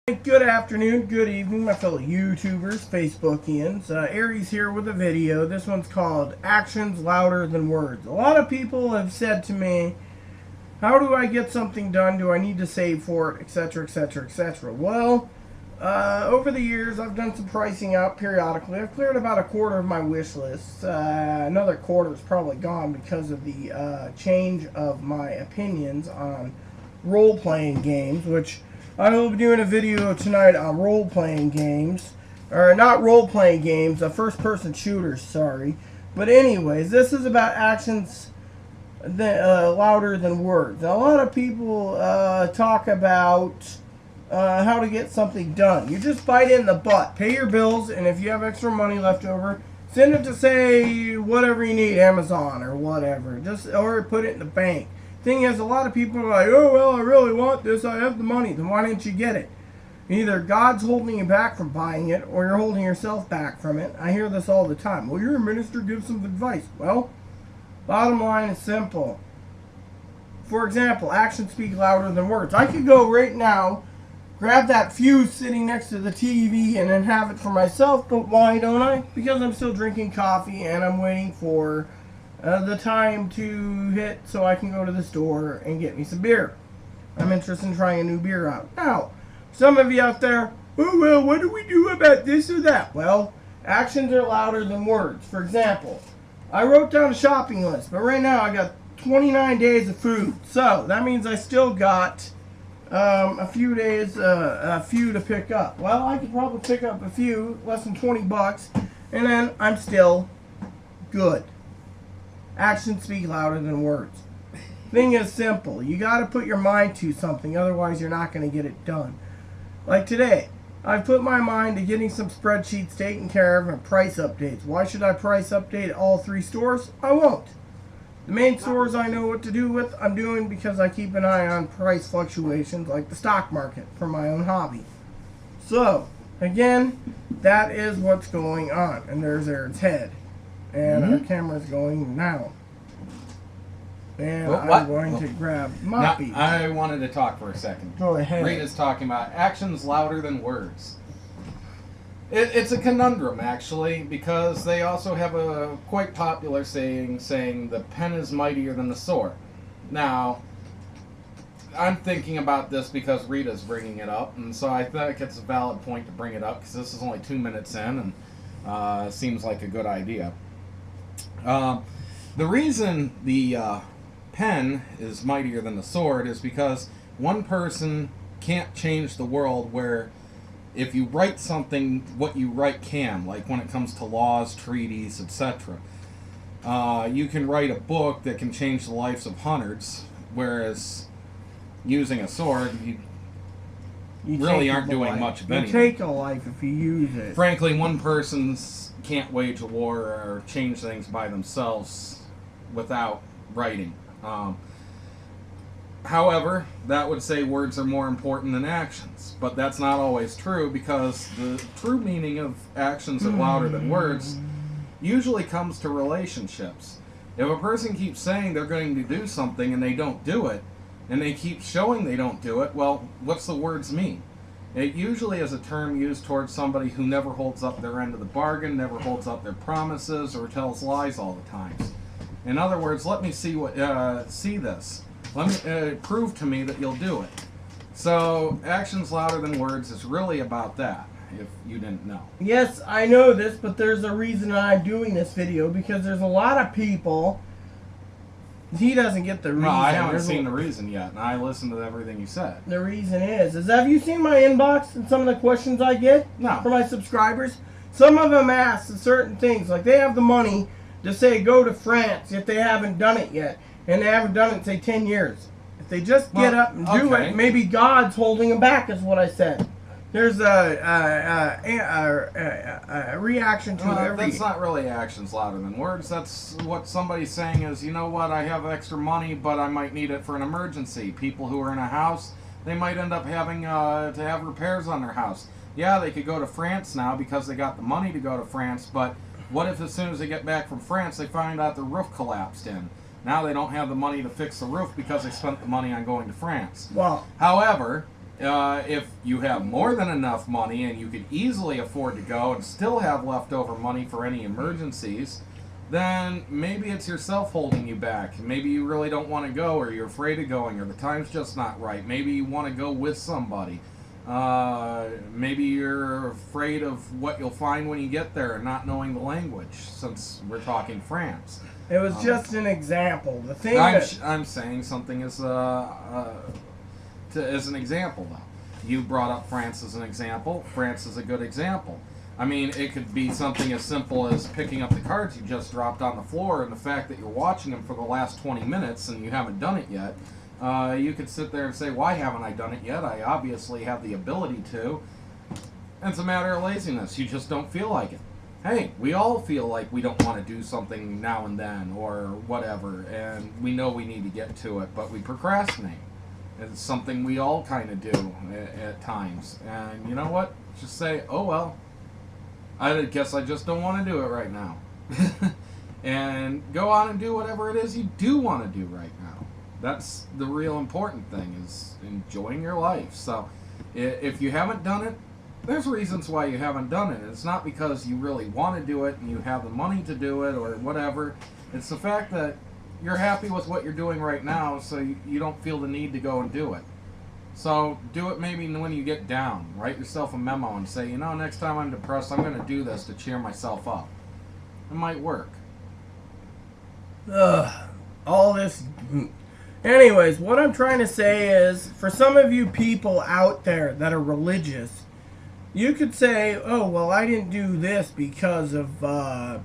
Good afternoon, good evening, my fellow YouTubers, Facebookians. Aries here with a video. This one's called Actions Louder Than Words. A lot of people have said to me, how do I get something done? Do I need to save for it? Etc, etc, etc. Well, over the years, I've done some pricing out periodically. I've cleared about a quarter of my wish list. Another quarter is probably gone because of the change of my opinions on role-playing games, which I will be doing a video tonight on role-playing games. Or not role-playing games, first-person shooters, sorry. But anyways, this is about actions louder than words. Now, a lot of people talk about how to get something done. You just bite it in the butt. Pay your bills, and if you have extra money left over, send it to, say, whatever you need, Amazon or whatever. Or put it in the bank. Thing is, a lot of people are like, oh, well, I really want this, I have the money, then why didn't you get it? Either God's holding you back from buying it, or you're holding yourself back from it. I hear this all the time. Well, you're a minister, give some advice. Well, bottom line is simple. For example, actions speak louder than words. I could go right now, grab that fuse sitting next to the TV, and then have it for myself, but why don't I? Because I'm still drinking coffee, and I'm waiting for the time to hit so I can go to the store and get me some beer. I'm interested in trying a new beer out. Now, some of you out there, oh, well, what do we do about this or that? Well, actions are louder than words. For example, I wrote down a shopping list, but right now I got 29 days of food. So, that means I still got a few days, a few to pick up. Well, I could probably pick up a few, less than 20 bucks, and then I'm still good. Actions speak louder than words. Thing is simple. You got to put your mind to something, otherwise you're not going to get it done. Like today, I've put my mind to getting some spreadsheets taken care of and price updates. Why should I price update all 3 stores? I won't. The main stores I know what to do with, I'm doing because I keep an eye on price fluctuations like the stock market for my own hobby. So, again, that is what's going on. And there's Aaron's head. And our camera's going now. And I'm going to grab Moppy. Now, I wanted to talk for a second. Go ahead. Rita's talking about actions louder than words. It's a conundrum, actually, because they also have a quite popular saying the pen is mightier than the sword. Now, I'm thinking about this because Rita's bringing it up, and so I think it's a valid point to bring it up, because this is only 2 minutes in, and seems like a good idea. The reason the pen is mightier than the sword is because one person can't change the world, where if you write something, what you write can, like when it comes to laws, treaties, etc. You can write a book that can change the lives of hundreds, whereas using a sword, you really aren't doing much of anything. You take a life if you use it. Frankly, one person's can't wage a war or change things by themselves without writing. However, that would say words are more important than actions, but that's not always true, because the true meaning of actions are louder than words usually comes to relationships. If a person keeps saying they're going to do something and they don't do it, and they keep showing they don't do it, well, what's the words mean? It usually is a term used towards somebody who never holds up their end of the bargain, never holds up their promises, or tells lies all the time. In other words, let me see this. Let me prove to me that you'll do it. So, actions louder than words is really about that, if you didn't know. Yes, I know this, but there's a reason I'm doing this video, because there's a lot of people. He doesn't get the reason. No, I haven't seen the reason yet, and I listened to everything you said. The reason is have you seen my inbox and some of the questions I get from my subscribers? Some of them ask certain things, like they have the money to say go to France if they haven't done it yet, and they haven't done it in, say, 10 years. If they just get up and do it, maybe God's holding them back, is what I said. There's a reaction to every... That's not really actions louder than words. That's what somebody's saying is, you know what, I have extra money, but I might need it for an emergency. People who are in a house, they might end up having to have repairs on their house. Yeah, they could go to France now because they got the money to go to France, but what if as soon as they get back from France, they find out the roof collapsed in? Now they don't have the money to fix the roof because they spent the money on going to France. Well, however, If you have more than enough money and you could easily afford to go and still have leftover money for any emergencies, then maybe it's yourself holding you back. Maybe you really don't want to go, or you're afraid of going, or the time's just not right. Maybe you want to go with somebody. Maybe you're afraid of what you'll find when you get there and not knowing the language, since we're talking France. It was just an example. The thing I'm saying something as as an example, though. You brought up France as an example. France is a good example. I mean, it could be something as simple as picking up the cards you just dropped on the floor, and the fact that you're watching them for the last 20 minutes and you haven't done it yet. You could sit there and say, why haven't I done it yet? I obviously have the ability to. And it's a matter of laziness. You just don't feel like it. Hey, we all feel like we don't want to do something now and then or whatever, and we know we need to get to it, but we procrastinate. It's something we all kind of do at times. And you know what? Just say, oh well, I guess I just don't want to do it right now. And go on and do whatever it is you do want to do right now. That's the real important thing, is enjoying your life. So if you haven't done it, there's reasons why you haven't done it. It's not because you really want to do it and you have the money to do it or whatever. It's the fact that you're happy with what you're doing right now, so you don't feel the need to go and do it. So do it maybe when you get down. Write yourself a memo and say, you know, next time I'm depressed, I'm going to do this to cheer myself up. It might work. All this... Anyways, what I'm trying to say is, for some of you people out there that are religious, you could say, oh, well, I didn't do this because the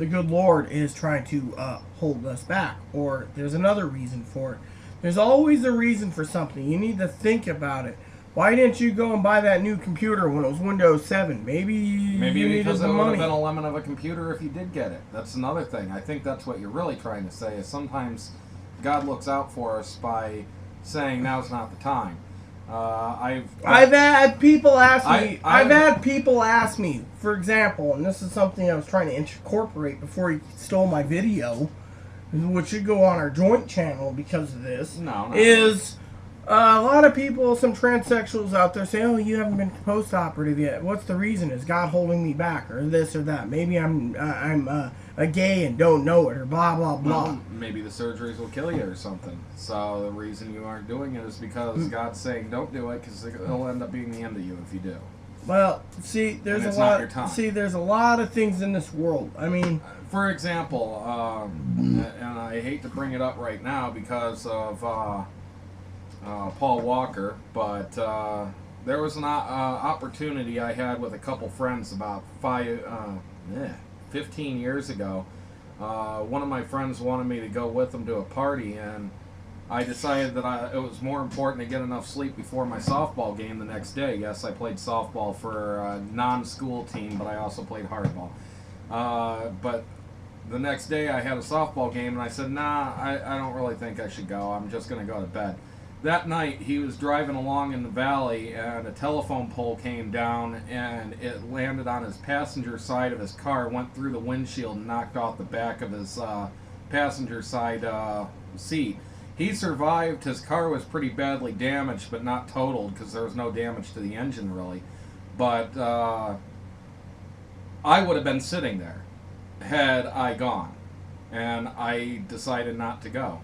good Lord is trying to hold us back. Or there's another reason for it. There's always a reason for something. You need to think about it. Why didn't you go and buy that new computer when it was Windows 7? Maybe you needed because the it would money. have been a lemon of a computer if you did get it. That's another thing. I think that's what you're really trying to say, is sometimes God looks out for us by saying now's not the time. I've had people ask me. I've had people ask me, for example, and this is something I was trying to incorporate before he stole my video, which should go on our joint channel because of this. Is a lot of people, some transsexuals out there say, "Oh, you haven't been post-operative yet. What's the reason? Is God holding me back, or this or that? Maybe I'm a gay and don't know it, or blah blah blah." Well, maybe the surgeries will kill you or something. So the reason you aren't doing it is because God's saying don't do it, because it'll end up being the end of you if you do. Well, see, there's a lot. See, there's a lot of things in this world. I mean, for example, and I hate to bring it up right now because of Paul Walker, but there was an opportunity I had with a couple friends about 15 years ago. One of my friends wanted me to go with them to a party, and I decided that it was more important to get enough sleep before my softball game the next day. Yes, I played softball for a non-school team, but I also played hardball. But the next day I had a softball game, and I said, nah, I don't really think I should go. I'm just going to go to bed. That night, he was driving along in the valley, and a telephone pole came down, and it landed on his passenger side of his car, went through the windshield, and knocked off the back of his passenger side seat. He survived. His car was pretty badly damaged, but not totaled, because there was no damage to the engine, really. But I would have been sitting there had I gone, and I decided not to go.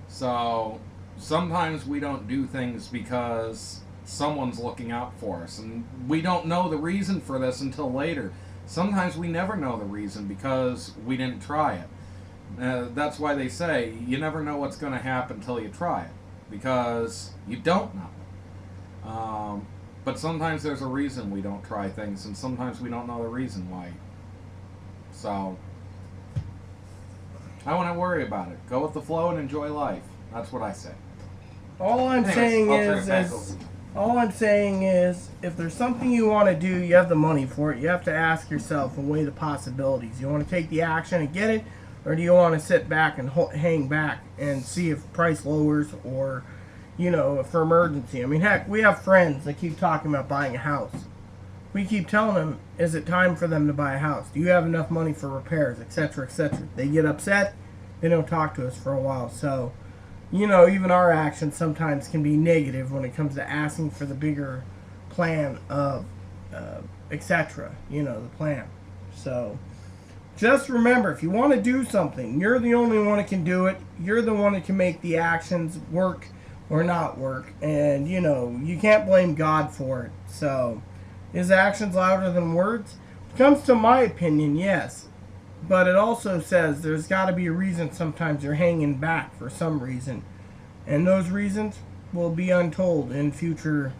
So sometimes we don't do things because someone's looking out for us, and we don't know the reason for this until later. Sometimes we never know the reason because we didn't try it. That's why they say you never know what's going to happen until you try it, because you don't know. But sometimes there's a reason we don't try things, and sometimes we don't know the reason why. So I wouldn't worry about it. Go with the flow and enjoy life. That's what I say. All I'm saying is, if there's something you want to do, you have the money for it. You have to ask yourself and weigh the possibilities. You want to take the action and get it, or do you want to sit back and hang back and see if price lowers, or, you know, for emergency? I mean, heck, we have friends that keep talking about buying a house. We keep telling them, is it time for them to buy a house? Do you have enough money for repairs, etc., etc.? They get upset. They don't talk to us for a while. So you know, even our actions sometimes can be negative when it comes to asking for the bigger plan of etc. You know, the plan. So just remember, if you want to do something, you're the only one that can do it. You're the one that can make the actions work or not work. And, you know, you can't blame God for it. So, is actions louder than words? When it comes to my opinion, yes. But it also says there's got to be a reason sometimes you're hanging back for some reason. And those reasons will be untold in future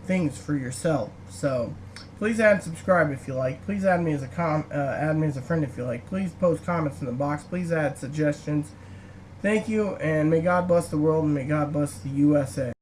things for yourself. So, please add and subscribe if you like. Please add me as a friend if you like. Please post comments in the box. Please add suggestions. Thank you, and may God bless the world, and may God bless the USA.